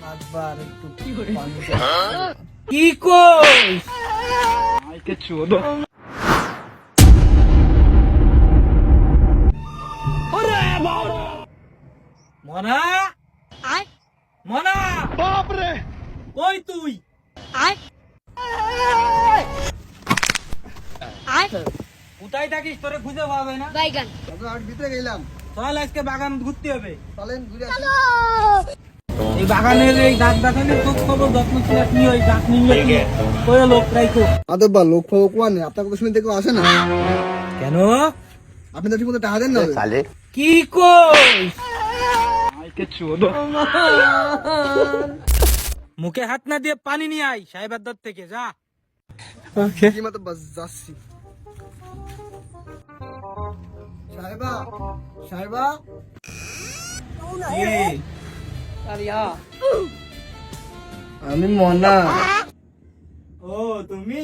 একবার একটু কি কইস আইকে চোদো ওরে বাবা মনা মনা বাপ রে কই তুই কোথায় থাকিস তোরে খুঁজে পাবে না বাইগান আমি ভিতরে গেলাম চল আজকে বাগান ঘুরতে হবে চলেন ঘুরে আসি এই বাগানের এই গাছ বাগানের খোঁজ খবর যত্ন ছিলাস নি ওই গাছ নিয়ে কই লোক রাইকো আদব বা লোক খবর কোয়া নেই আপনার কথা শুনতে কেউ আসে না কেন আপনি তো ঠিক মতো টাকা দেন না কি কইস আইকে চোদো মুখে হাত না দিয়ে পানি নিয়ে আই সাহেবের দর থেকে যা ওকে কি মতো বাস যাচ্ছি সাহেবা সাহেবা আমি মনা ও তুমি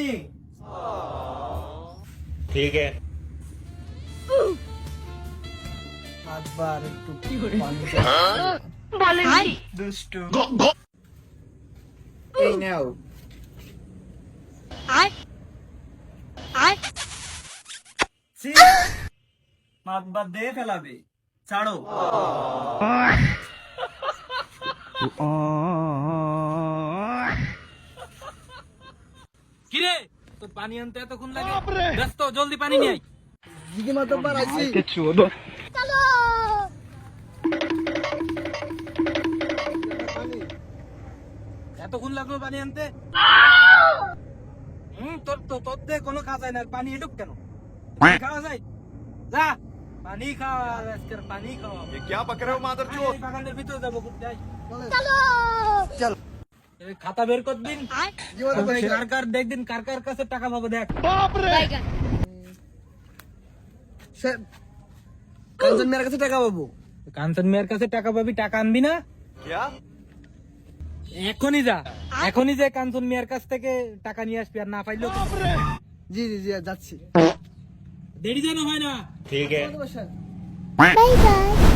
ठीक है একবার একটু দুষ্টু এই নাও মাত বাদ দিয়ে ফেলাবে ছাড়ো কিরে তোর পানি আনতে এতক্ষণ লাগে ব্যস্ত জলদি পানি নিয়ে আয় দিদি মতো বার আইছি চোদো এতক্ষণ লাগলো পানি আনতে তোর দিয়ে কোনো কাজ হয় না আর পানি এটুক কেন খাওয়া যায় যা পানি খাওয়া আজকের পানি খাওয়া ये क्या पक रहे हो मादर चोद বাগানের ভিতরে যাবো যাই চল এই খাতা বের কর দিন কি মতো ভাই কার কার দেখ দিন কার কার কাছে টাকা পাবো দেখ বাইগান স্যার কাঞ্চন মেয়ের কাছে টাকা পাবো কাঞ্চন মেয়ের কাছে টাকা পাবি টাকা আনবি না क्या এখনই যা এখনই যে কাঞ্চন মেয়ের কাছ থেকে টাকা নিয়ে আসবি আর না পাইলেও জি জি জি যাচ্ছি দেরি যেন হয় না ठीक है স্যার বাই বাই